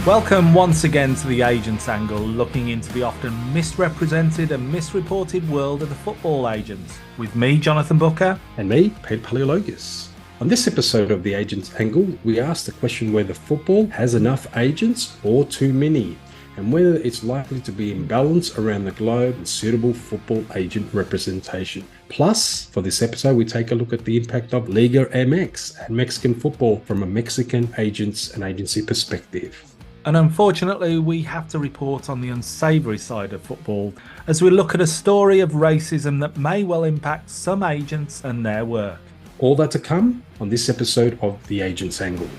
Welcome once again to the Agents Angle, looking into the often misrepresented and misreported world of the football agents. With me, Jonathan Booker. And me, Pete Paleologos. On this episode of the Agents Angle, we ask the question whether football has enough agents or too many, and whether it's likely to be in balance around the globe and suitable football agent representation. Plus, for this episode, we take a look at the impact of Liga MX and Mexican football from a Mexican agents and agency perspective. And unfortunately, we have to report on the unsavoury side of football as we look at a story of racism that may well impact some agents and their work. All that to come on this episode of The Agents Angle.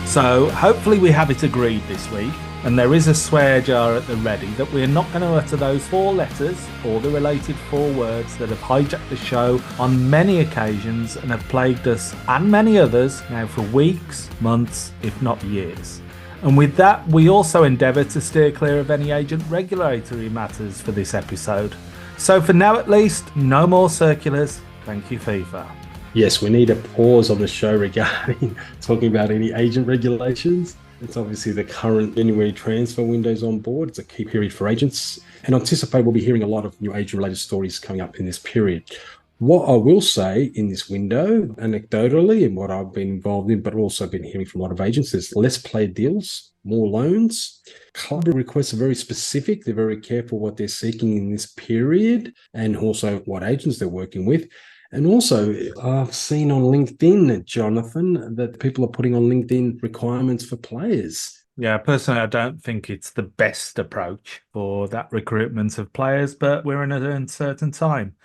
So hopefully we have it agreed this week, and there is a swear jar at the ready that we're not going to utter those 4 letters or the related 4 words that have hijacked the show on many occasions and have plagued us and many others now for weeks, months, if not years. And with that, we also endeavour to steer clear of any agent regulatory matters for this episode. So for now at least, no more circulars. Thank you, FIFA. Yes, we need a pause on the show regarding talking about any agent regulations. It's obviously the current January transfer windows on board. It's a key period for agents, and anticipate we'll be hearing a lot of new agent-related stories coming up in this period. What I will say in this window, anecdotally, and what I've been involved in, but also been hearing from a lot of agents, is less played deals, more loans. Club requests are very specific. They're very careful what they're seeking in this period, and also what agents they're working with. And also, I've seen on LinkedIn, Jonathan, that people are putting on LinkedIn requirements for players. Yeah, personally, I don't think it's the best approach for that recruitment of players, but we're in an uncertain time.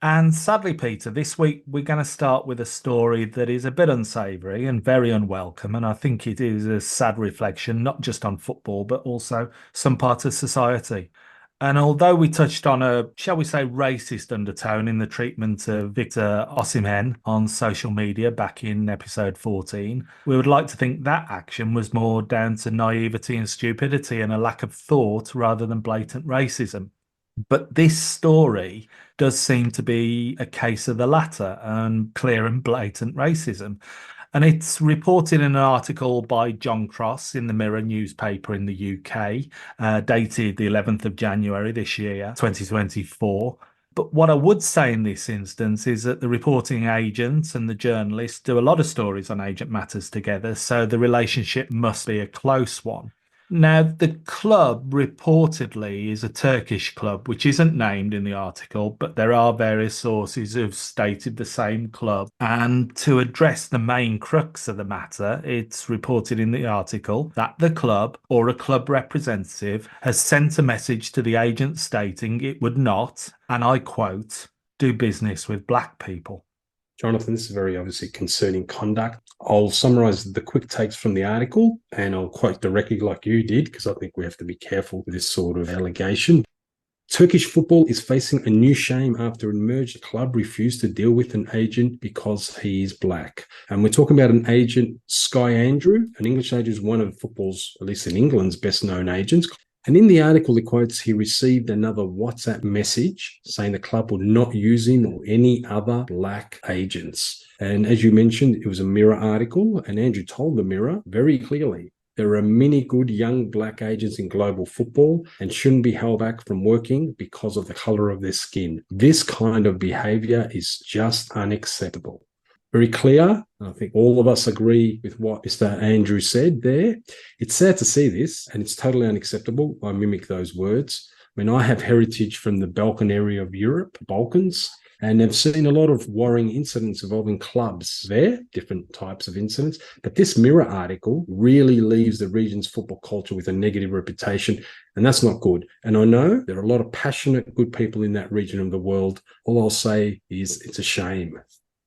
And sadly, Peter, this week we're going to start with a story that is a bit unsavoury and very unwelcome. And I think it is a sad reflection, not just on football, but also some part of society. And although we touched on a, shall we say, racist undertone in the treatment of Victor Osimhen on social media back in episode 14, we would like to think that action was more down to naivety and stupidity and a lack of thought rather than blatant racism. But this story does seem to be a case of the latter and clear and blatant racism. And it's reported in an article by John Cross in the Mirror newspaper in the UK, dated the 11th of January this year, 2024. But what I would say in this instance is that the reporting agent and the journalist do a lot of stories on agent matters together, so the relationship must be a close one. Now, the club reportedly is a Turkish club, which isn't named in the article, but there are various sources who've stated the same club. And to address the main crux of the matter, it's reported in the article that the club or a club representative has sent a message to the agent stating it would not, and I quote, do business with black people. Jonathan, this is very obviously concerning conduct. I'll summarize the quick takes from the article, and I'll quote directly like you did, because I think we have to be careful with this sort of allegation. Turkish football is facing a new shame after an emerged club refused to deal with an agent because he is black. And we're talking about an agent, Sky Andrew. An English agent is one of football's, at least in England's, best-known agents. And in the article, it quotes, he received another WhatsApp message saying the club would not use him or any other black agents. And as you mentioned, it was a Mirror article, and Andrew told the Mirror very clearly, there are many good young black agents in global football and shouldn't be held back from working because of the colour of their skin. This kind of behaviour is just unacceptable. Very clear. I think all of us agree with what Mr. Andrew said there. It's sad to see this, and it's totally unacceptable. I mimic those words. I mean, I have heritage from the Balkan area of Europe, Balkans, and have seen a lot of worrying incidents involving clubs there, different types of incidents. But this Mirror article really leaves the region's football culture with a negative reputation, and that's not good. And I know there are a lot of passionate, good people in that region of the world. All I'll say is it's a shame.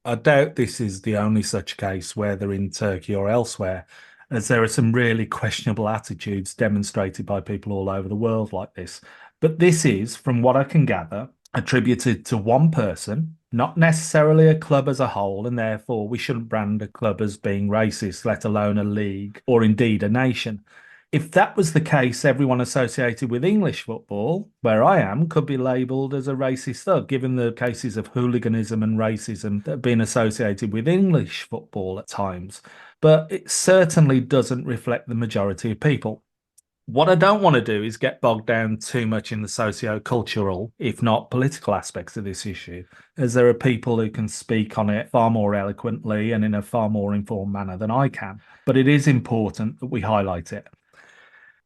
I doubt this is the only such case, whether in Turkey or elsewhere, as there are some really questionable attitudes demonstrated by people all over the world like this. But this is, from what I can gather, attributed to one person, not necessarily a club as a whole, and therefore we shouldn't brand a club as being racist, let alone a league or indeed a nation. If that was the case, everyone associated with English football, where I am, could be labelled as a racist thug, given the cases of hooliganism and racism that have been associated with English football at times. But it certainly doesn't reflect the majority of people. What I don't want to do is get bogged down too much in the socio-cultural, if not political aspects of this issue, as there are people who can speak on it far more eloquently and in a far more informed manner than I can. But it is important that we highlight it.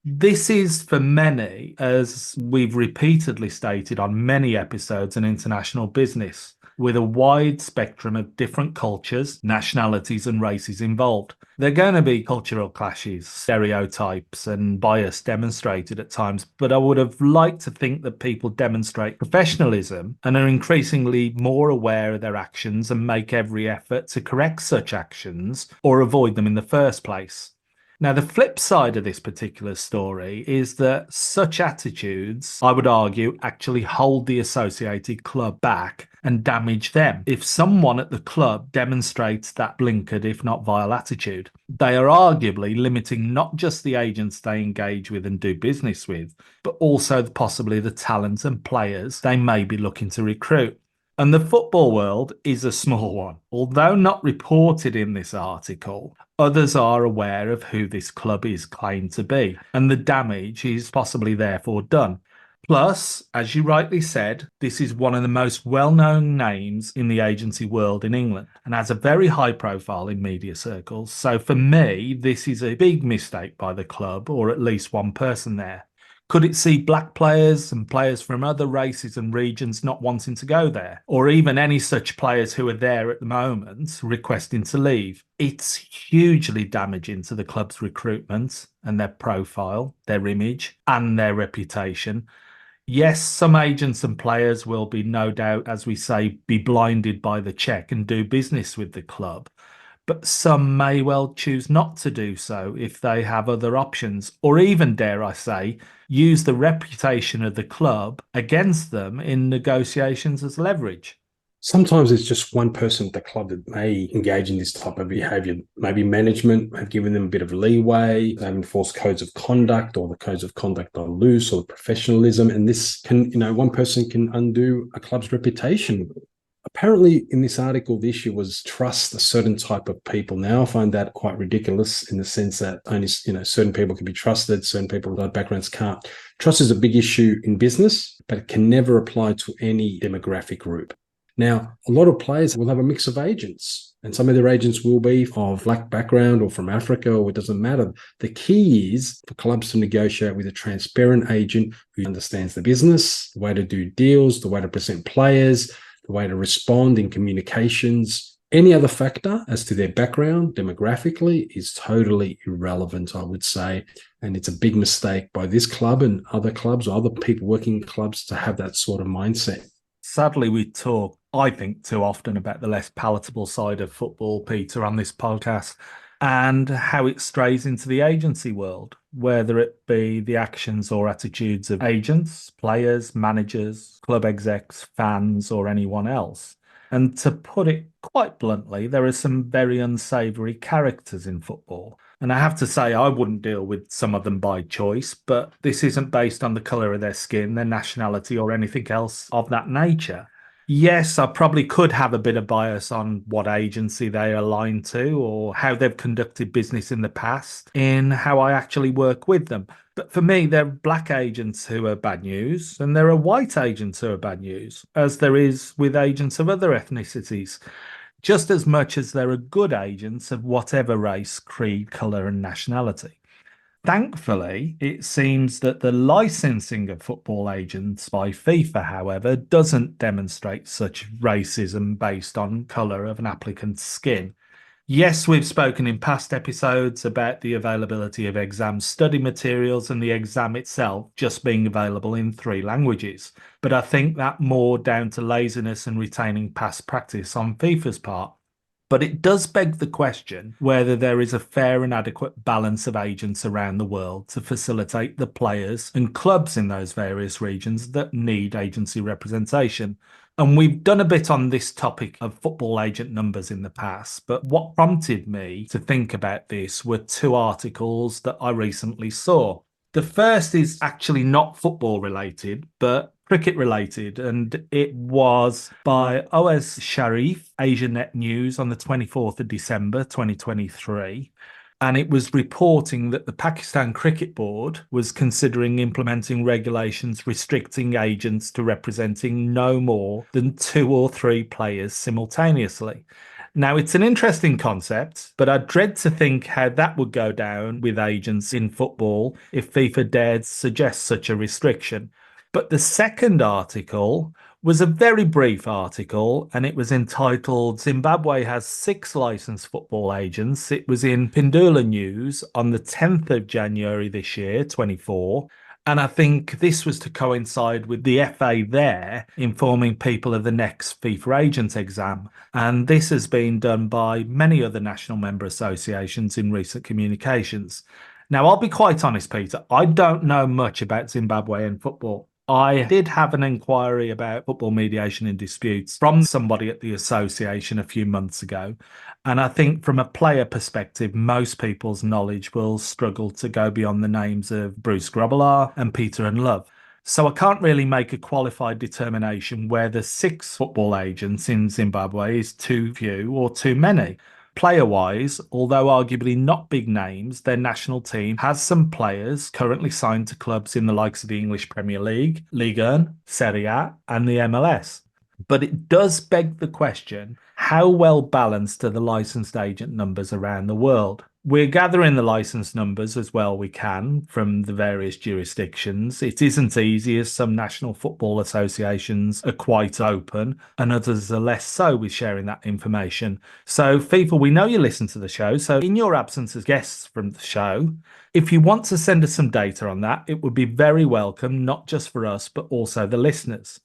This is, for many, as we've repeatedly stated on many episodes, an international business with a wide spectrum of different cultures, nationalities, and races involved. There are going to be cultural clashes, stereotypes, and bias demonstrated at times, but I would have liked to think that people demonstrate professionalism and are increasingly more aware of their actions and make every effort to correct such actions or avoid them in the first place. Now, the flip side of this particular story is that such attitudes, I would argue, actually hold the associated club back and damage them. If someone at the club demonstrates that blinkered, if not vile attitude, they are arguably limiting not just the agents they engage with and do business with, but also possibly the talent and players they may be looking to recruit. And the football world is a small one. Although not reported in this article, others are aware of who this club is claimed to be, and the damage is possibly therefore done. Plus, as you rightly said, this is one of the most well-known names in the agency world in England and has a very high profile in media circles. So for me, this is a big mistake by the club, or at least one person there. Could it see black players and players from other races and regions not wanting to go there? Or even any such players who are there at the moment requesting to leave? It's hugely damaging to the club's recruitment and their profile, their image, and their reputation. Yes, some agents and players will be, no doubt, as we say, be blinded by the check and do business with the club. But some may well choose not to do so if they have other options, or even, dare I say, use the reputation of the club against them in negotiations as leverage. Sometimes it's just one person at the club that may engage in this type of behavior. Maybe management have given them a bit of leeway, they've enforced codes of conduct, or the codes of conduct are loose, or professionalism. And this can, one person can undo a club's reputation. Apparently, in this article, the issue was trust a certain type of people. Now I find that quite ridiculous in the sense that only certain people can be trusted, certain people with backgrounds can't. Trust is a big issue in business, but it can never apply to any demographic group. Now, a lot of players will have a mix of agents, and some of their agents will be of black background or from Africa, or it doesn't matter. The key is for clubs to negotiate with a transparent agent who understands the business, the way to do deals, the way to present players, the way to respond in communications. Any other factor as to their background demographically is totally irrelevant, I would say. And it's a big mistake by this club and other clubs or other people working in clubs to have that sort of mindset. Sadly, we talk, I think, too often about the less palatable side of football, Peter, on this podcast, and how it strays into the agency world, whether it be the actions or attitudes of agents, players, managers, club execs, fans, or anyone else. And to put it quite bluntly, there are some very unsavoury characters in football. And I have to say, I wouldn't deal with some of them by choice, but this isn't based on the colour of their skin, their nationality, or anything else of that nature. Yes, I probably could have a bit of bias on what agency they align to or how they've conducted business in the past in how I actually work with them. But for me, there are black agents who are bad news and there are white agents who are bad news, as there is with agents of other ethnicities, just as much as there are good agents of whatever race, creed, colour and nationality. Thankfully, it seems that the licensing of football agents by FIFA, however, doesn't demonstrate such racism based on colour of an applicant's skin. Yes, we've spoken in past episodes about the availability of exam study materials and the exam itself just being available in 3 languages, but I think that more down to laziness and retaining past practice on FIFA's part. But it does beg the question whether there is a fair and adequate balance of agents around the world to facilitate the players and clubs in those various regions that need agency representation. And we've done a bit on this topic of football agent numbers in the past, but what prompted me to think about this were two articles that I recently saw. The first is actually not football related, but cricket related, and it was by OS Sharif, AsiaNet News, on the 24th of December 2023. And it was reporting that the Pakistan Cricket Board was considering implementing regulations restricting agents to representing no more than 2 or 3 players simultaneously. Now, it's an interesting concept, but I dread to think how that would go down with agents in football if FIFA dared suggest such a restriction. But the second article was a very brief article, and it was entitled Zimbabwe has 6 licensed football agents. It was in Pindula News on the 10th of January this year, 24. And I think this was to coincide with the FA there informing people of the next FIFA agent exam. And this has been done by many other national member associations in recent communications. Now, I'll be quite honest, Peter, I don't know much about Zimbabwean football. I did have an inquiry about football mediation in disputes from somebody at the association a few months ago. And I think from a player perspective, most people's knowledge will struggle to go beyond the names of Bruce Grobbelaar and Peter and Love. So I can't really make a qualified determination whether 6 football agents in Zimbabwe is too few or too many. Player-wise, although arguably not big names, their national team has some players currently signed to clubs in the likes of the English Premier League, Liga, Serie A, and the MLS. But it does beg the question, how well balanced are the licensed agent numbers around the world? We're gathering the license numbers as well we can from the various jurisdictions. It isn't easy, as some national football associations are quite open and others are less so with sharing that information. So FIFA, we know you listen to the show. So in your absence as guests from the show, if you want to send us some data on that, it would be very welcome, not just for us, but also the listeners.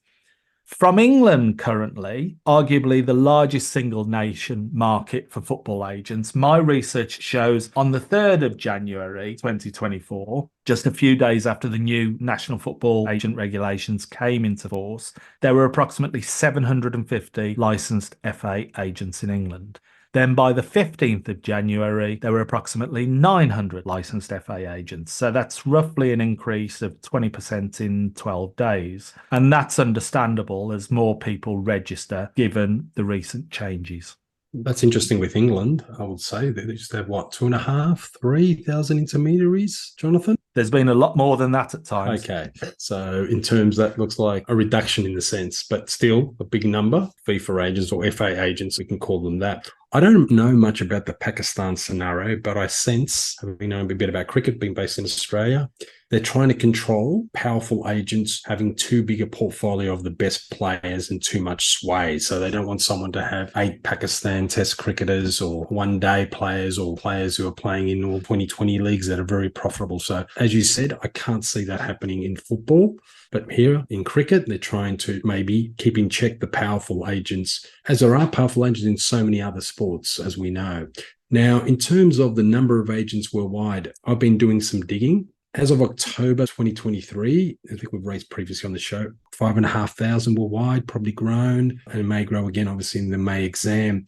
From England currently, arguably the largest single nation market for football agents, my research shows on the 3rd of January 2024, just a few days after the new national football agent regulations came into force, there were approximately 750 licensed FA agents in England. Then by the 15th of January, there were approximately 900 licensed FA agents. So that's roughly an increase of 20% in 12 days. And that's understandable as more people register given the recent changes. That's interesting with England, I would say. They just have, 2,500, 3,000 intermediaries, Jonathan? There's been a lot more than that at times. Okay. So in terms, that looks like a reduction in the sense, but still a big number. FIFA agents or FA agents, we can call them that. I don't know much about the Pakistan scenario, but I sense, having known a bit about cricket, being based in Australia, they're trying to control powerful agents having too big a portfolio of the best players and too much sway. So they don't want someone to have 8 Pakistan test cricketers or one-day players or players who are playing in all 2020 leagues that are very profitable. So as you said, I can't see that happening in football. But here in cricket, they're trying to maybe keep in check the powerful agents, as there are powerful agents in so many other sports, as we know. Now, in terms of the number of agents worldwide, I've been doing some digging. As of October 2023, I think we've raised previously on the show, 5,500 worldwide, probably grown, and may grow again, obviously, in the May exam.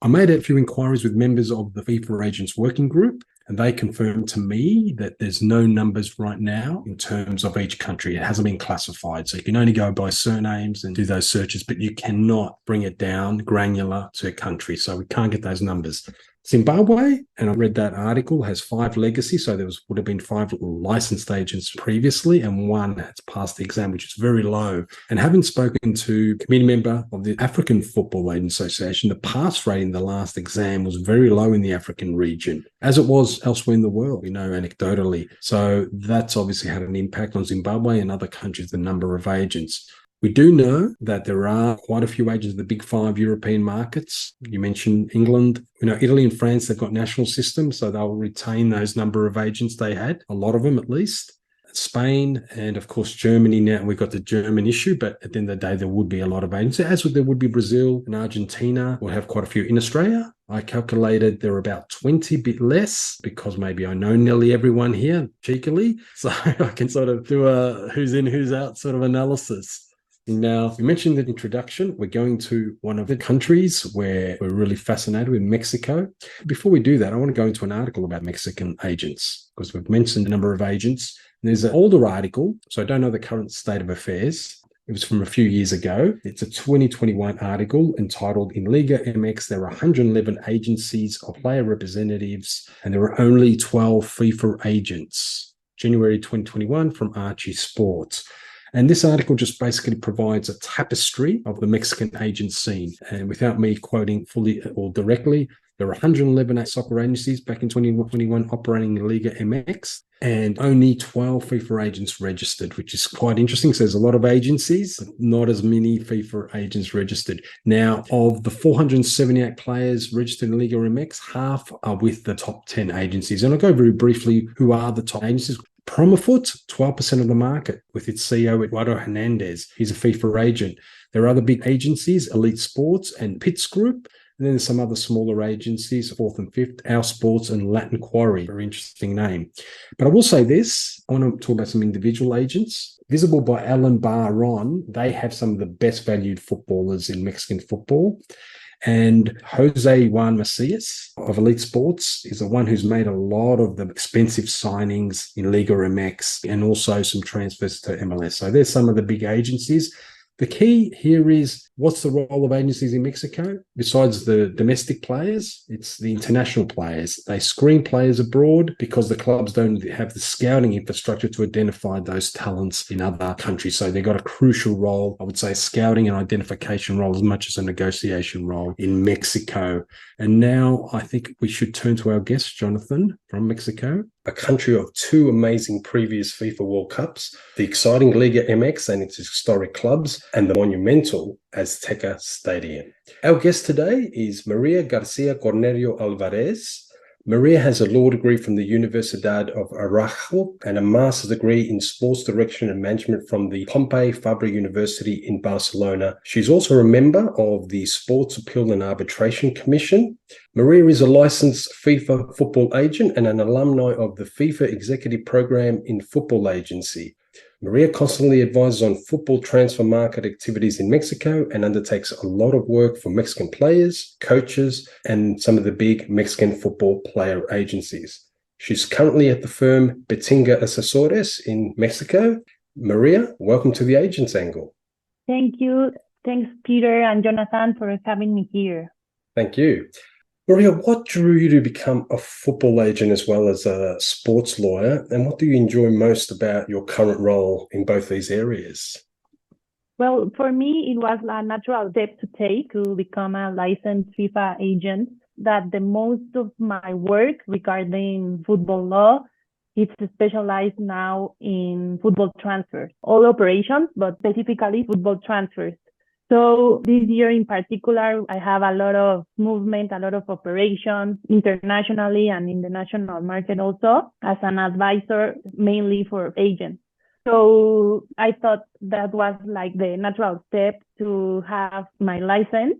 I made a few inquiries with members of the FIFA Agents Working Group, and they confirmed to me that there's no numbers right now in terms of each country. It hasn't been classified. So you can only go by surnames and do those searches, but you cannot bring it down granular to a country. So we can't get those numbers. Zimbabwe, and I read that article, has 5 legacy. So would have been 5 licensed agents previously, and 1 has passed the exam, which is very low. And having spoken to a committee member of the African Football Agent Association, the pass rate in the last exam was very low in the African region, as it was elsewhere in the world, anecdotally. So that's obviously had an impact on Zimbabwe and other countries, the number of agents. We do know that there are quite a few agents in the big 5 European markets. You mentioned England. Italy and France, they've got national systems, so they'll retain those number of agents they had, a lot of them at least. Spain and, of course, Germany now. We've got the German issue, but at the end of the day, there would be a lot of agents, as there would be Brazil and Argentina. We'll have quite a few in Australia. I calculated there are about 20, bit less, because maybe I know nearly everyone here cheekily. So I can sort of do a who's in, who's out sort of analysis. Now, you mentioned the introduction. We're going to one of the countries where we're really fascinated with, Mexico. Before we do that, I want to go into an article about Mexican agents, because we've mentioned a number of agents. There's an older article, so I don't know the current state of affairs. It was from a few years ago. It's a 2021 article entitled, "In Liga MX, there are 111 agencies of player representatives, and there are only 12 FIFA agents." January 2021 from Archie Sports. And this article just basically provides a tapestry of the Mexican agent scene. And without me quoting fully or directly, there are 111 soccer agencies back in 2021 operating in Liga MX, and only 12 FIFA agents registered, which is quite interesting. So there's a lot of agencies, but not as many FIFA agents registered. Now, of the 478 players registered in Liga MX, half are with the top 10 agencies. And I'll go very briefly who are the top agencies. Promifoot, 12% of the market, with its CEO Eduardo Hernandez. He's a FIFA agent. There are other big agencies, Elite Sports and Pitts Group. And then there's some other smaller agencies, fourth and fifth, Our Sports and Latin Quarry. Very interesting name. But I will say this, I want to talk about some individual agents. Visible by Alan Barron, they have some of the best valued footballers in Mexican football. And Jose Juan Macias of Elite Sports is the one who's made a lot of the expensive signings in Liga MX and also some transfers to MLS. So there's some of the big agencies. The key here is, what's the role of agencies in Mexico? Besides the domestic players, it's the international players. They screen players abroad because the clubs don't have the scouting infrastructure to identify those talents in other countries. So they've got a crucial role, I would say, scouting and identification role as much as a negotiation role in Mexico. And now I think we should turn to our guest, Jonathan, from Mexico. A country of two amazing previous FIFA World Cups, the exciting Liga MX and its historic clubs, and the monumental Azteca Stadium. Our guest today is María García Cornejo Alvarez. María has a law degree from the Universidad of Araujo and a master's degree in sports direction and management from the Pompeu Fabra University in Barcelona. She's also a member of the Sports Appeal and Arbitration Commission. María is a licensed FIFA football agent and an alumni of the FIFA Executive Program in Football Agency. María constantly advises on football transfer market activities in Mexico and undertakes a lot of work for Mexican players, coaches, and some of the big Mexican football player agencies. She's currently at the firm Betinga Asesores in Mexico. María, welcome to the Agents Angle. Thank you. Thanks, Peter and Jonathan, for having me here. Thank you. María, what drew you to become a football agent as well as a sports lawyer, and what do you enjoy most about your current role in both these areas? Well, for me, it was a natural step to take to become a licensed FIFA agent, that the most of my work regarding football law is specialized now in football transfers, all operations, but specifically football transfers. So this year in particular, I have a lot of movement, a lot of operations internationally and in the national market also as an advisor, mainly for agents. So I thought that was like the natural step to have my license,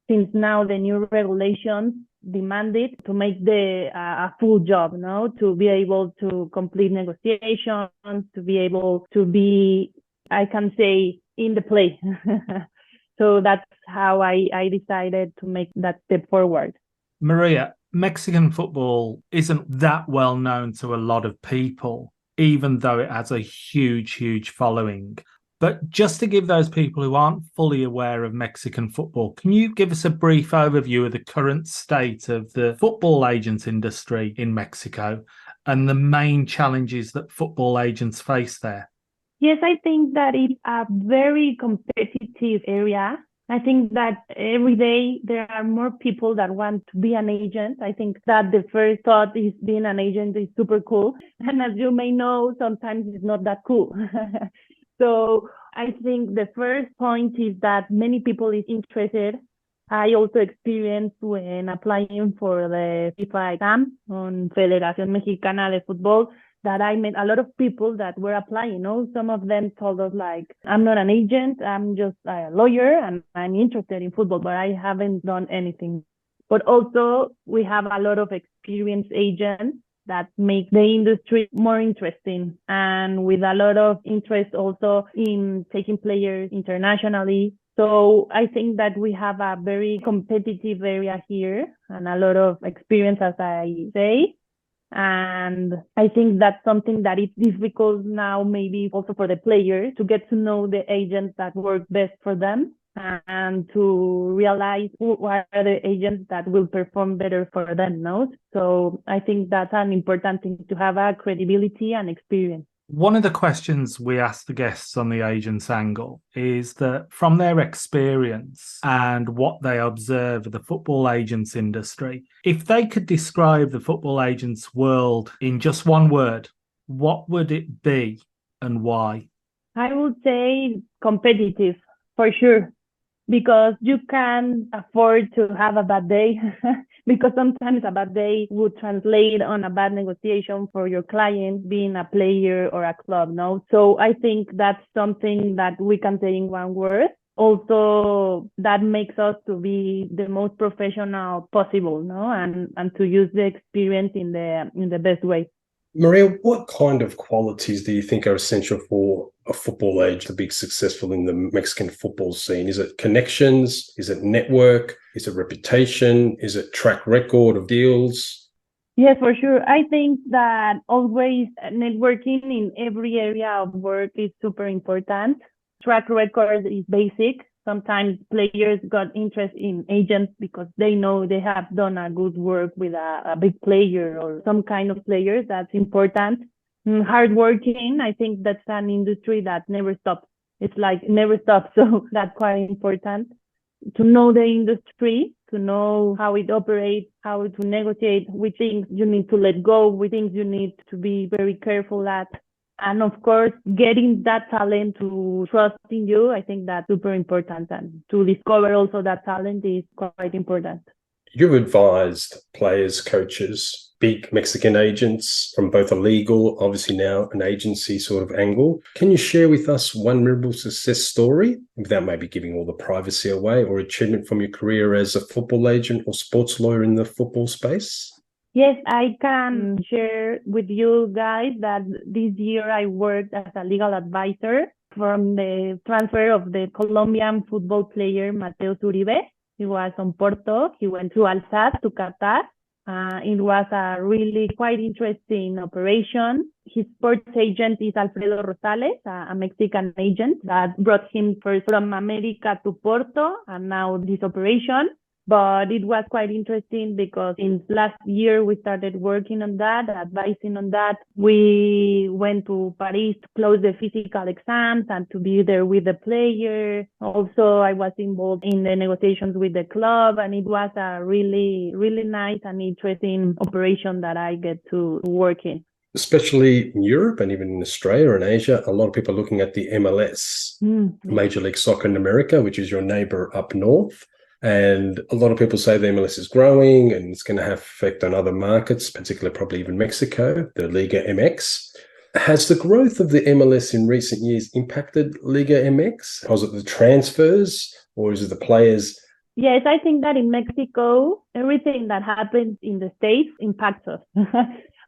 since now the new regulations demand it to make a full job, to be able to complete negotiations, to be able to be, I can say, in the play. So that's how I decided to make that step forward. María, Mexican football isn't that well known to a lot of people, even though it has a huge, huge following. But just to give those people who aren't fully aware of Mexican football, can you give us a brief overview of the current state of the football agent industry in Mexico and the main challenges that football agents face there? Yes, I think that it's a very competitive area. I think that every day there are more people that want to be an agent. I think that the first thought is being an agent is super cool. And as you may know, sometimes it's not that cool. So I think the first point is that many people is interested. I also experienced when applying for the FIFA exam on Federación Mexicana de Fútbol, that I met a lot of people that were applying. Some of them told us like, I'm not an agent, I'm just a lawyer and I'm interested in football, but I haven't done anything. But also we have a lot of experienced agents that make the industry more interesting, and with a lot of interest also in taking players internationally. So I think that we have a very competitive area here and a lot of experience, as I say. And I think that's something that is difficult now, maybe also for the players, to get to know the agents that work best for them and to realize what are the agents that will perform better for them, no? So I think that's an important thing, to have a credibility and experience. One of the questions we ask the guests on the agent's angle is that from their experience and what they observe of the football agents industry, if they could describe the football agents world in just one word, what would it be and why? I would say competitive, for sure, because you can afford to have a bad day because sometimes a bad day would translate on a bad negotiation for your client, being a player or a club, no? So I think that's something that we can say in one word. Also, that makes us to be the most professional possible, no? And to use the experience in the best way. Maria, what kind of qualities do you think are essential for a football agent to be successful in the Mexican football scene? Is it connections? Is it network? Is it reputation? Is it track record of deals? Yes, for sure. I think that always networking in every area of work is super important. Track record is basic. Sometimes players got interest in agents because they know they have done a good work with a big player or some kind of players. That's important. Hardworking, I think that's an industry that never stops. It's like never stops. So that's quite important. To know the industry, to know how it operates, how to negotiate, which things you need to let go, which things you need to be very careful at. And of course, getting that talent to trust in you, I think that's super important. And to discover also that talent is quite important. You've advised players, coaches, big Mexican agents from both a legal, obviously now an agency sort of angle. Can you share with us one memorable success story, without maybe giving all the privacy away, or achievement from your career as a football agent or sports lawyer in the football space? Yes, I can share with you guys that this year I worked as a legal advisor from the transfer of the Colombian football player Mateus Uribe. He was on Porto. He went to Al-Sadd to Qatar. It was a really quite interesting operation. His sports agent is Alfredo Rosales, a Mexican agent that brought him first from America to Porto and now this operation. But it was quite interesting because in last year we started working on that, advising on that. We went to Paris to close the physical exams and to be there with the player. Also, I was involved in the negotiations with the club, and it was a really, really nice and interesting operation that I get to work in. Especially in Europe and even in Australia and Asia, a lot of people are looking at the MLS, Major League Soccer in America, which is your neighbor up north. And a lot of people say the MLS is growing and it's going to have effect on other markets, particularly probably even Mexico, the Liga MX. Has the growth of the MLS in recent years impacted Liga MX? Was it the transfers or is it the players? Yes, I think that in Mexico, everything that happens in the States impacts us.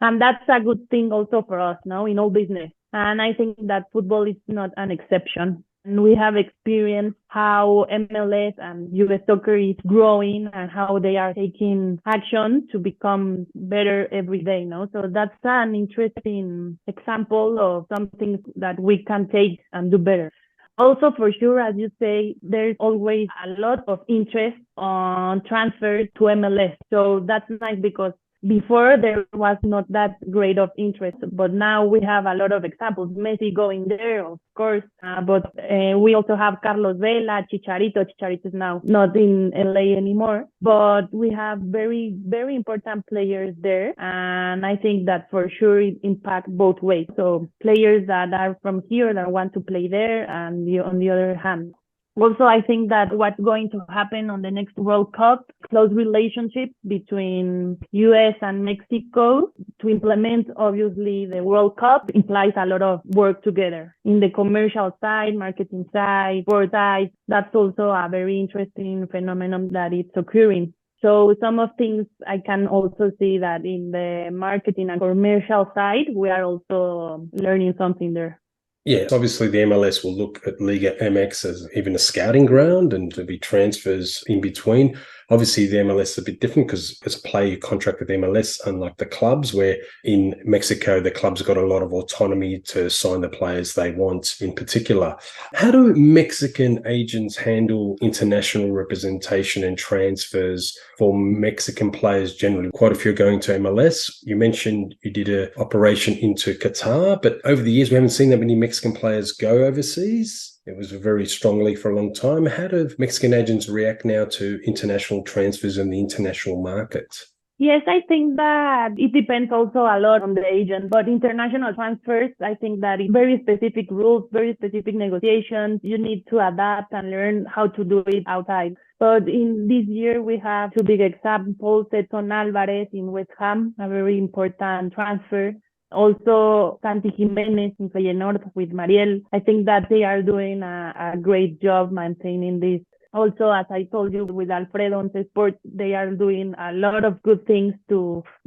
And that's a good thing also for us, no, in all business. And I think that football is not an exception. And we have experienced how MLS and US soccer is growing and how they are taking action to become better every day, no? So that's an interesting example of something that we can take and do better. Also, for sure, as you say, there's always a lot of interest on transfer to MLS. So that's nice because before there was not that great of interest, but now we have a lot of examples. Messi going there, of course, but we also have Carlos Vela, Chicharito. Chicharito is now not in LA anymore, but we have very, very important players there. And I think that for sure it impacts both ways. So players that are from here that want to play there, and on the other hand. Also, I think that what's going to happen on the next World Cup, close relationship between US and Mexico to implement, obviously, the World Cup implies a lot of work together in the commercial side, marketing side, sport side. That's also a very interesting phenomenon that it's occurring. So some of things I can also see that in the marketing and commercial side, we are also learning something there. Yeah, obviously the MLS will look at Liga MX as even a scouting ground and to be transfers in between. Obviously, the MLS is a bit different because as a player, you contract with MLS, unlike the clubs, where in Mexico, the clubs have got a lot of autonomy to sign the players they want in particular. How do Mexican agents handle international representation and transfers for Mexican players generally? Quite a few are going to MLS. You mentioned you did an operation into Qatar, but over the years, we haven't seen that many Mexican players go overseas. It was very strongly for a long time. How do Mexican agents react now to international transfers in the international market? Yes, I think that it depends also a lot on the agent, but international transfers, I think that it's very specific rules, very specific negotiations. You need to adapt and learn how to do it outside. But in this year, we have two big examples. Edson Alvarez in West Ham, a very important transfer. Also, Santi Jimenez in Feyenoord with María. I think that they are doing a great job maintaining this. Also, as I told you, with Alfredo on the sport, they are doing a lot of good things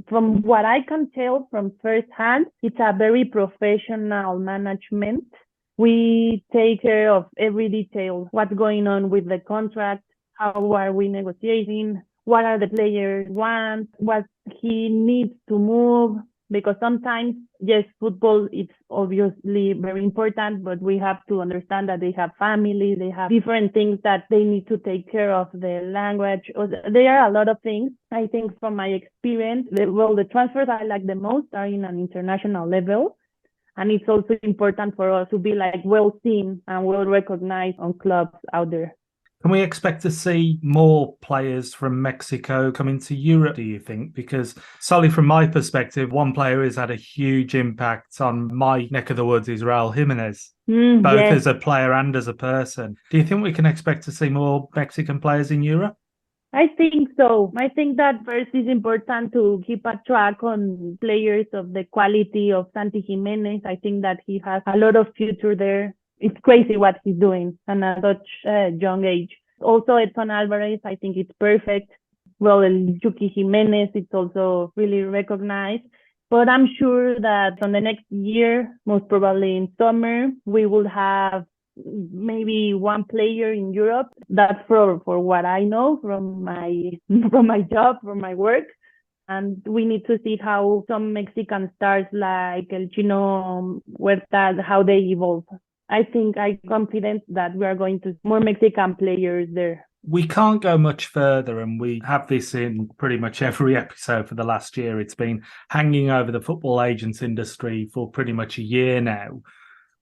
from what I can tell from firsthand, it's a very professional management. We take care of every detail, what's going on with the contract, how are we negotiating, what are the players want, what he needs to move. Because sometimes, yes, football is obviously very important, but we have to understand that they have family, they have different things that they need to take care of, the language. There are a lot of things. I think from my experience, the transfers I like the most are in an international level. And it's also important for us to be like well seen and well recognized on clubs out there. Can we expect to see more players from Mexico coming to Europe, do you think? Because solely from my perspective, one player has had a huge impact on my neck of the woods is Raúl Jiménez, both Yes. as a player and as a person. Do you think we can expect to see more Mexican players in Europe? I think so. I think that first is important to keep a track on players of the quality of Santi Jimenez. I think that he has a lot of future there. It's crazy what he's doing at such a young age. Also, Edson Alvarez, I think it's perfect. Well, Chucky Jimenez, it's also really recognized. But I'm sure that on the next year, most probably in summer, we will have maybe one player in Europe. That's for what I know from my job, from my work. And we need to see how some Mexican stars like El Chino Huerta, how they evolve. I think I'm confident that we are going to see more Mexican players there. We can't go much further, and we have this in pretty much every episode for the last year. It's been hanging over the football agents industry for pretty much a year now,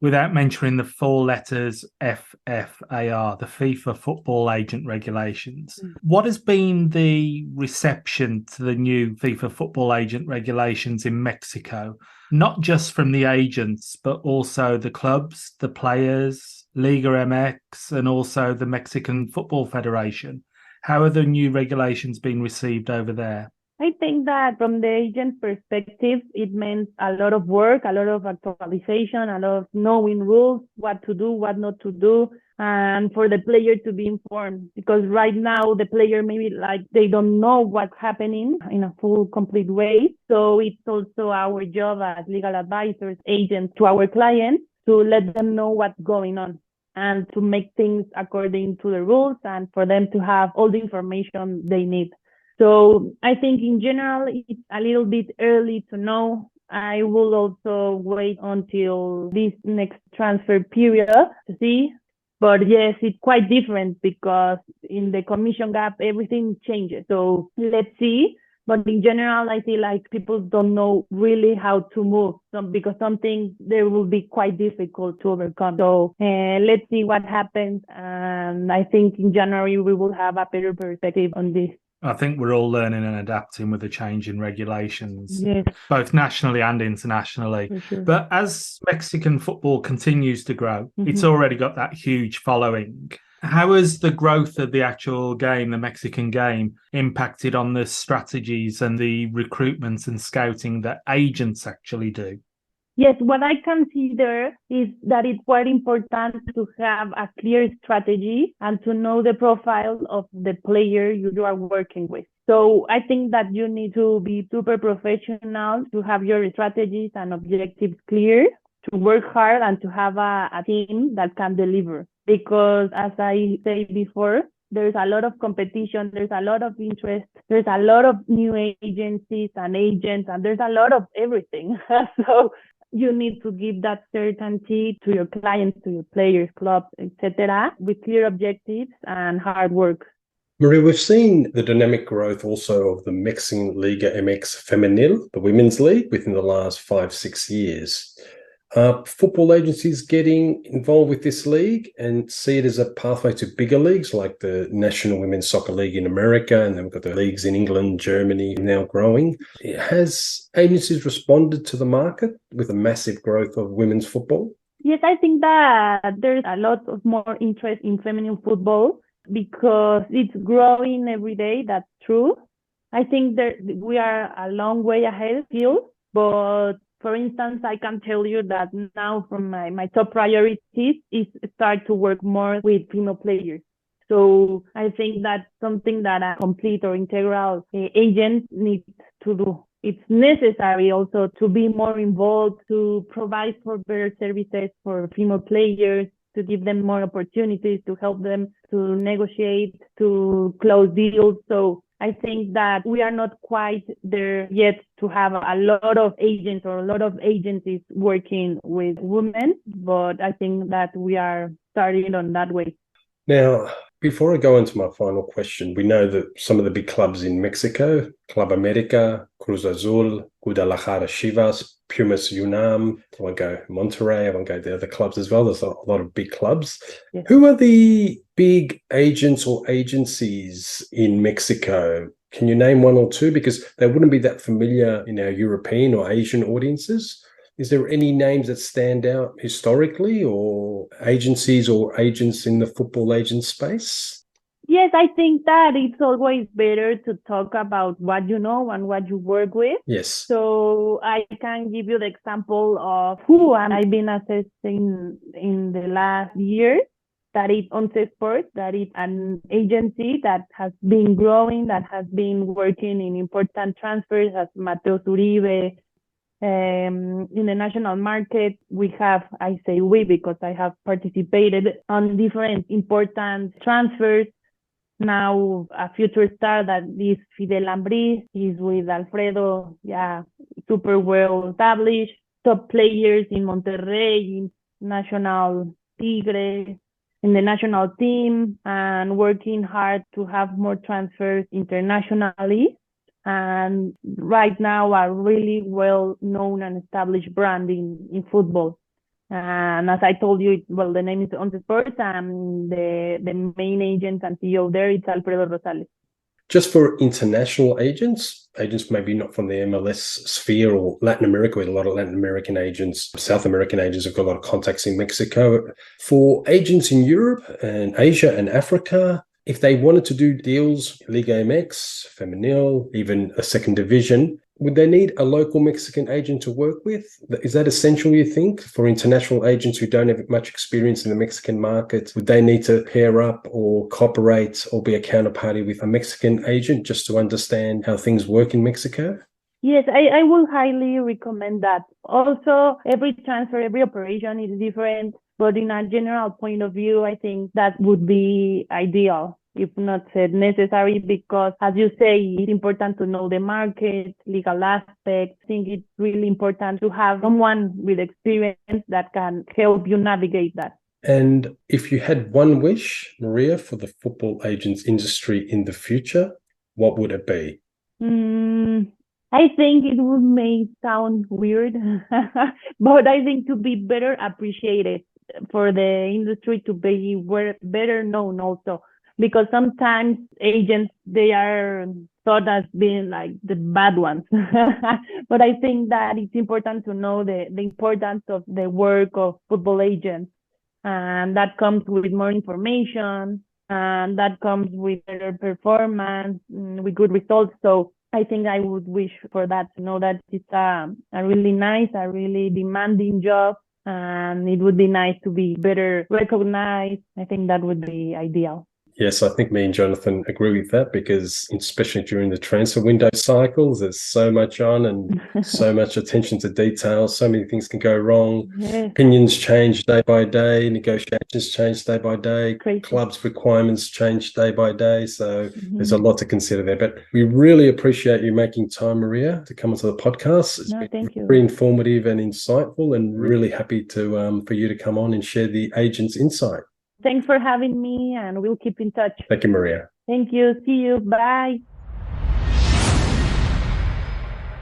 without mentioning the four letters FFAR, the FIFA Football Agent Regulations. What has been the reception to the new FIFA Football Agent Regulations in Mexico? Not just from the agents, but also the clubs, the players, Liga MX, and also the Mexican Football Federation. How are the new regulations being received over there? I think that from the agent perspective, it meant a lot of work, a lot of actualization, a lot of knowing rules, what to do, what not to do, and for the player to be informed. Because right now, the player maybe they don't know what's happening in a full, complete way. So it's also our job as legal advisors, agents to our clients to let them know what's going on and to make things according to the rules and for them to have all the information they need. So I think in general, it's a little bit early to know. I will also wait until this next transfer period to see. But yes, it's quite different because in the commission gap, everything changes. So let's see. But in general, I feel like people don't know really how to move because some things there will be quite difficult to overcome. So let's see what happens. And I think in January, we will have a better perspective on this. I think we're all learning and adapting with the change in regulations, yes, both nationally and internationally. For sure. But as Mexican football continues to grow, it's already got that huge following. How has the growth of the actual game, the Mexican game, impacted on the strategies and the recruitment and scouting that agents actually do? Yes, what I consider is that it's quite important to have a clear strategy and to know the profile of the player you are working with. So I think that you need to be super professional, to have your strategies and objectives clear, to work hard and to have a team that can deliver. Because as I said before, there's a lot of competition, there's a lot of interest, there's a lot of new agencies and agents, and there's a lot of everything. So you need to give that certainty to your clients, to your players, clubs, etc., with clear objectives and hard work. Maria, we've seen the dynamic growth also of the Mexican Liga MX Femenil, the women's league, within the last 5-6 years. Are football agencies getting involved with this league and see it as a pathway to bigger leagues like the National Women's Soccer League in America, and then we've got the leagues in England, Germany now growing? Has agencies responded to the market with a massive growth of women's football? Yes, I think that there's a lot of more interest in feminine football because it's growing every day. That's true. I think that we are a long way ahead still, but for instance, I can tell you that now from my top priorities is start to work more with female players. So I think that's something that a complete or integral agent needs to do. It's necessary also to be more involved, to provide for better services for female players, to give them more opportunities, to help them to negotiate, to close deals. So I think that we are not quite there yet to have a lot of agents or a lot of agencies working with women, but I think that we are starting on that way. Now, before I go into my final question, we know that some of the big clubs in Mexico, Club America, Cruz Azul, Guadalajara Chivas, Pumas UNAM, I won't go Monterrey, I won't go the other clubs as well. There's a lot of big clubs. Yes. Who are the big agents or agencies in Mexico? Can you name one or two? Because they wouldn't be that familiar in our European or Asian audiences. Is there any names that stand out historically, or agencies or agents in the football agent space? Yes, I think that it's always better to talk about what you know and what you work with. Yes. So I can give you the example of who I've been assessing in the last year. That is Untitled, that is an agency that has been growing, that has been working in important transfers as Mateo Uribe. In the national market, we have, I say we because I have participated on different important transfers. Now, a future star that is Fidel Ambris is with Alfredo, super well established. Top players in Monterrey, in National Tigre, in the national team, and working hard to have more transfers internationally. And right now, a really well-known and established brand in football. And as I told you, the name is On the Sports, and the main agent and CEO there is Alfredo Rosales. Just for international agents maybe not from the MLS sphere or Latin America, with a lot of Latin American agents, South American agents have got a lot of contacts in Mexico. For agents in Europe and Asia and Africa, if they wanted to do deals, Liga MX, Femenil, even a second division, would they need a local Mexican agent to work with? Is that essential, you think, for international agents who don't have much experience in the Mexican market? Would they need to pair up or cooperate or be a counterparty with a Mexican agent just to understand how things work in Mexico? Yes, I will highly recommend that. Also, every transfer, every operation is different, but in a general point of view, I think that would be ideal, if not said necessary, because as you say, it's important to know the market, legal aspects. I think it's really important to have someone with experience that can help you navigate that. And if you had one wish, Maria, for the football agents industry in the future, what would it be? I think it may sound weird, but I think to be better appreciated, for the industry to be better known also. Because sometimes agents, they are thought as being like the bad ones. But I think that it's important to know the importance of the work of football agents. And that comes with more information, and that comes with better performance, with good results. So I think I would wish for that, to know that it's a really nice, a really demanding job, and it would be nice to be better recognized. I think that would be ideal. Yes, I think me and Jonathan agree with that, because especially during the transfer window cycles, there's so much on and so much attention to detail. So many things can go wrong. Yes. Opinions change day by day. Negotiations change day by day. Crazy. Clubs' requirements change day by day. So there's a lot to consider there. But we really appreciate you making time, Maria, to come onto the podcast. It's been thank you. very informative and insightful, and really happy to for you to come on and share the agent's insight. Thanks for having me, and we'll keep in touch. Thank you, Maria. Thank you. See you. Bye.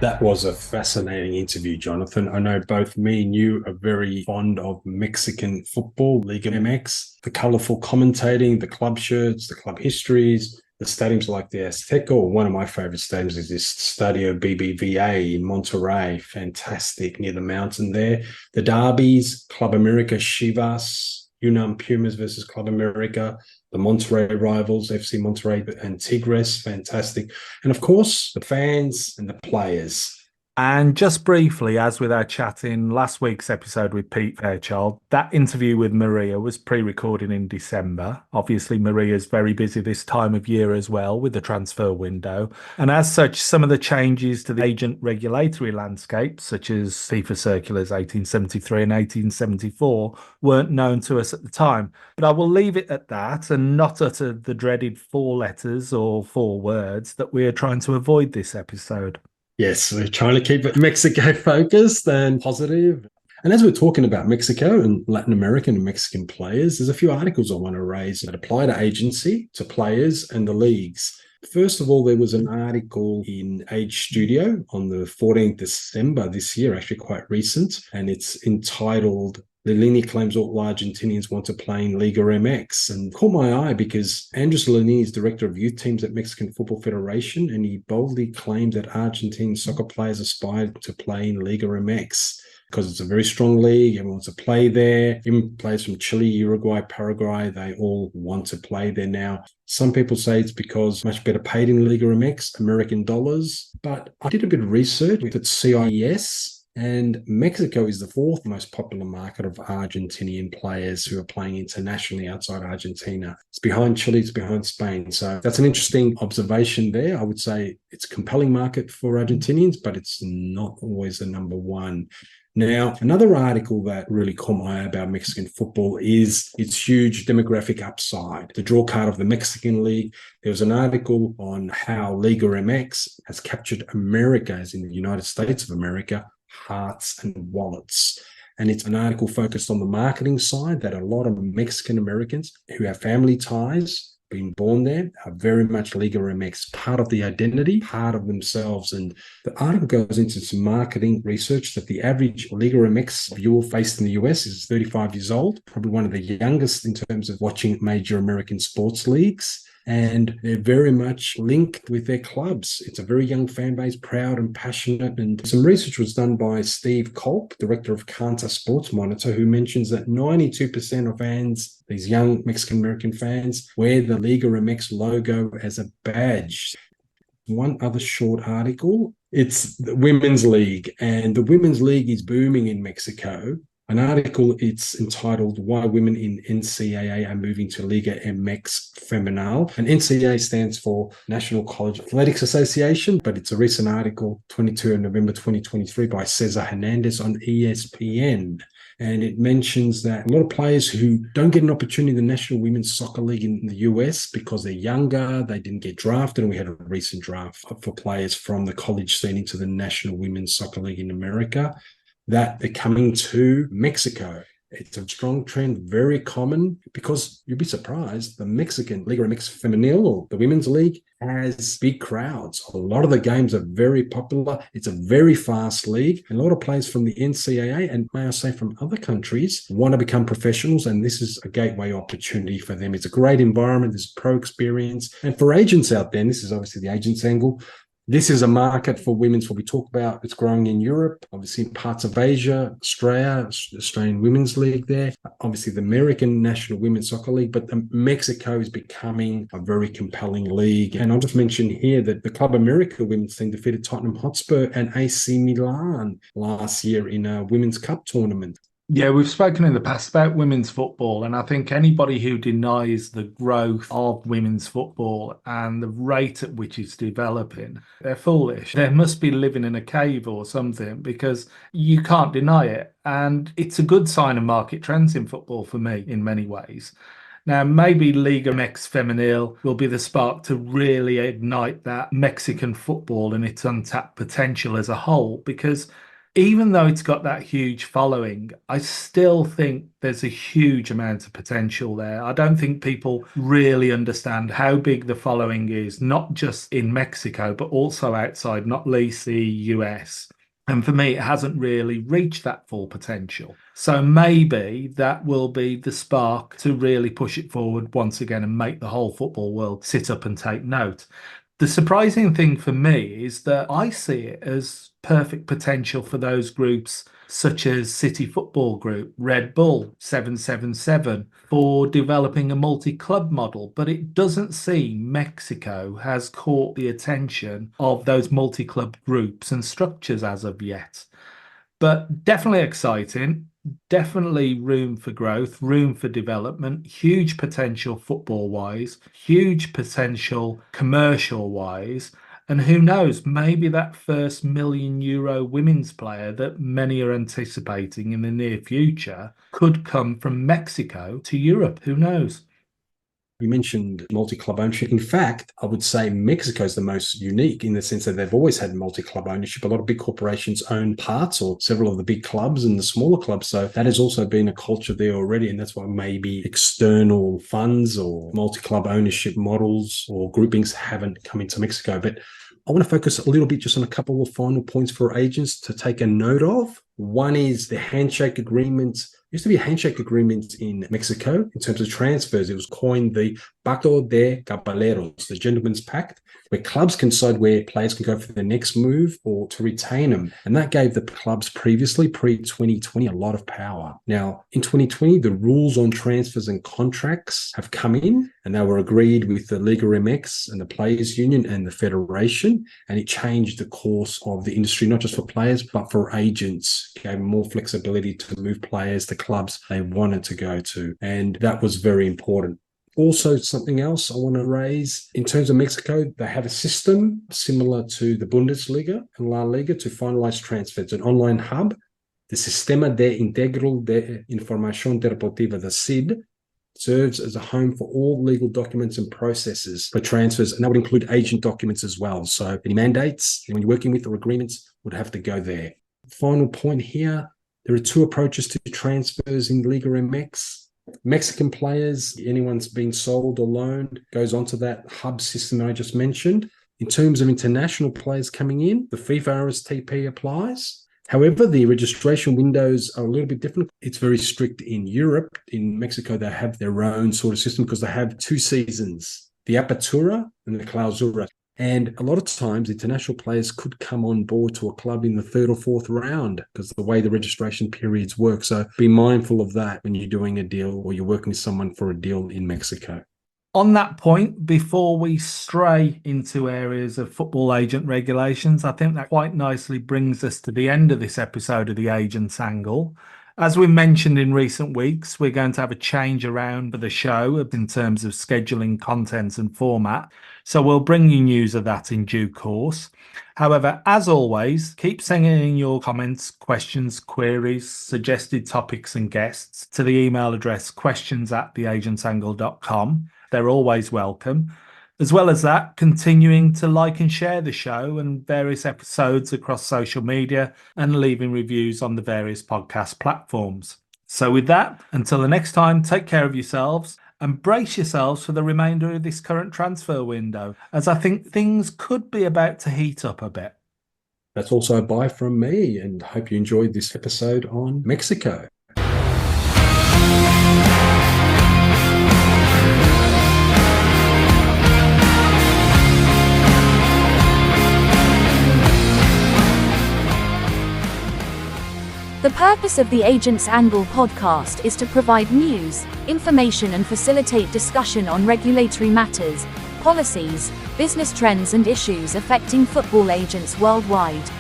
That was a fascinating interview, Jonathan. I know both me and you are very fond of Mexican football, Liga MX, the colorful commentating, the club shirts, the club histories, the stadiums like the Azteca, or one of my favorite stadiums is this Stadio BBVA in Monterrey. Fantastic, near the mountain there. The derbies, Club America Chivas, UNAM Pumas versus Club America, the Monterrey rivals, FC Monterrey and Tigres, fantastic. And of course, the fans and the players. And just briefly, as with our chat in last week's episode with Pete Fairchild, that interview with Maria was pre-recorded in December. Obviously, Maria's very busy this time of year as well with the transfer window. And as such, some of the changes to the agent regulatory landscape, such as FIFA Circulars 1873 and 1874, weren't known to us at the time. But I will leave it at that and not utter the dreaded 4 letters or 4 words that we are trying to avoid this episode. Yes, we're trying to keep it Mexico focused and positive. And as we're talking about Mexico and Latin American and Mexican players, there's a few articles I want to raise that apply to agency, to players and the leagues. First of all, there was an article in Age Studio on the 14th December this year, actually quite recent, and it's entitled Lillini claims all Argentinians want to play in Liga MX, and caught my eye because Andres Lillini is director of youth teams at Mexican Football Federation, and he boldly claimed that Argentine soccer players aspire to play in Liga MX because it's a very strong league. Everyone wants to play there. Even players from Chile, Uruguay, Paraguay, they all want to play there now. Some people say it's because much better paid in Liga MX, American dollars. But I did a bit of research with CIS, and Mexico is the 4th most popular market of Argentinian players who are playing internationally outside Argentina. It's behind Chile, it's behind Spain. So that's an interesting observation there. I would say it's a compelling market for Argentinians, but it's not always the number one. Now, another article that really caught my eye about Mexican football is its huge demographic upside. The draw card of the Mexican League. There was an article on how Liga MX has captured America, as in the United States of America, hearts and wallets. And it's an article focused on the marketing side, that a lot of Mexican Americans who have family ties, been born there, are very much Liga MX, part of the identity, part of themselves. And the article goes into some marketing research that the average Liga MX viewer based in the US is 35 years old, probably one of the youngest in terms of watching major American sports leagues. And they're very much linked with their clubs. It's a very young fan base, proud and passionate. And some research was done by Steve Kolb, director of Cantor Sports Monitor, who mentions that 92% of fans, these young Mexican-American fans, wear the Liga MX logo as a badge. One other short article, it's the Women's League, and the Women's League is booming in Mexico. An article, it's entitled Why Women in NCAA Are Moving to Liga MX Femenil. And NCAA stands for National College Athletics Association, but it's a recent article, 22 November 2023, by Cesar Hernandez on ESPN. And it mentions that a lot of players who don't get an opportunity in the National Women's Soccer League in the US because they're younger, they didn't get drafted, and we had a recent draft for players from the college scene into the National Women's Soccer League in America, that they're coming to Mexico. It's a strong trend, very common, because you'd be surprised, the Mexican Liga MX Femenil, or the Women's League, has big crowds. A lot of the games are very popular. It's a very fast league. And a lot of players from the NCAA, and may I say from other countries, want to become professionals, and this is a gateway opportunity for them. It's a great environment. There's pro experience. And for agents out there, and this is obviously the agent's angle, This is a market for women's football. We talk about it's growing in Europe, obviously in parts of Asia, Australia, Australian Women's League there, obviously the American National Women's Soccer League, but Mexico is becoming a very compelling league. And I'll just mention here that the Club America women's team defeated Tottenham Hotspur and AC Milan last year in a Women's Cup tournament. Yeah, we've spoken in the past about women's football, and I think anybody who denies the growth of women's football and the rate at which it's developing, they're foolish. They must be living in a cave or something, because you can't deny it. And it's a good sign of market trends in football for me in many ways. Now, maybe Liga MX Femenil will be the spark to really ignite that Mexican football and its untapped potential as a whole, because even though it's got that huge following, I still think there's a huge amount of potential there. I don't think people really understand how big the following is, not just in Mexico, but also outside, not least the US. And for me, it hasn't really reached that full potential. So maybe that will be the spark to really push it forward once again and make the whole football world sit up and take note. The surprising thing for me is that I see it as perfect potential for those groups such as City Football Group, Red Bull, 777, for developing a multi-club model. But it doesn't seem Mexico has caught the attention of those multi-club groups and structures as of yet. But definitely exciting, definitely room for growth, room for development, huge potential football-wise, huge potential commercial-wise. And who knows, maybe that first €1 million women's player that many are anticipating in the near future could come from Mexico to Europe. Who knows? You mentioned multi-club ownership. In fact, I would say Mexico is the most unique in the sense that they've always had multi-club ownership. A lot of big corporations own parts or several of the big clubs and the smaller clubs. So that has also been a culture there already. And that's why maybe external funds or multi-club ownership models or groupings haven't come into Mexico. But I want to focus a little bit just on a couple of final points for agents to take a note of. One is the handshake agreement. There used to be a handshake agreement in Mexico in terms of transfers. It was coined the Pacto de Caballeros, the Gentleman's Pact, where clubs can decide where players can go for the next move or to retain them. And that gave the clubs previously, pre-2020, a lot of power. Now, in 2020, the rules on transfers and contracts have come in, and they were agreed with the Liga MX and the Players Union and the Federation, and it changed the course of the industry, not just for players, but for agents. It gave more flexibility to move players to clubs they wanted to go to, and that was very important. Also, something else I want to raise, in terms of Mexico, they have a system similar to the Bundesliga and La Liga to finalize transfers, an online hub, the Sistema de Integral de Información Deportiva, the SID, serves as a home for all legal documents and processes for transfers, and that would include agent documents as well. So any mandates, when you're working with or agreements, would have to go there. Final point here, there are two approaches to transfers in Liga MX. Mexican players, anyone's been sold or loaned, goes onto that hub system I just mentioned. In terms of international players coming in, the FIFA RSTP applies. However, the registration windows are a little bit different. It's very strict in Europe. In Mexico, they have their own sort of system because they have two seasons, the Apertura and the Clausura. And a lot of times, international players could come on board to a club in the third or fourth round because of the way the registration periods work. So be mindful of that when you're doing a deal or you're working with someone for a deal in Mexico. On that point, before we stray into areas of football agent regulations, I think that quite nicely brings us to the end of this episode of The Agent's Angle. As we mentioned in recent weeks, we're going to have a change around for the show in terms of scheduling, content and format. So we'll bring you news of that in due course. However, as always, keep sending in your comments, questions, queries, suggested topics and guests to the email address questions@theagentsangle.com. They're always welcome. As well as that, continuing to like and share the show and various episodes across social media and leaving reviews on the various podcast platforms. So with that, until the next time, take care of yourselves and brace yourselves for the remainder of this current transfer window, as I think things could be about to heat up a bit. That's also a bye from me, and hope you enjoyed this episode on Mexico. The purpose of the Agent's Angle podcast is to provide news, information and facilitate discussion on regulatory matters, policies, business trends and issues affecting football agents worldwide.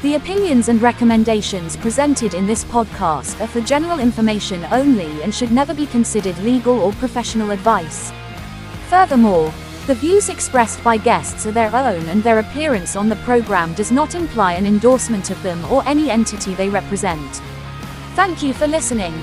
The opinions and recommendations presented in this podcast are for general information only and should never be considered legal or professional advice. Furthermore, the views expressed by guests are their own and their appearance on the program does not imply an endorsement of them or any entity they represent. Thank you for listening.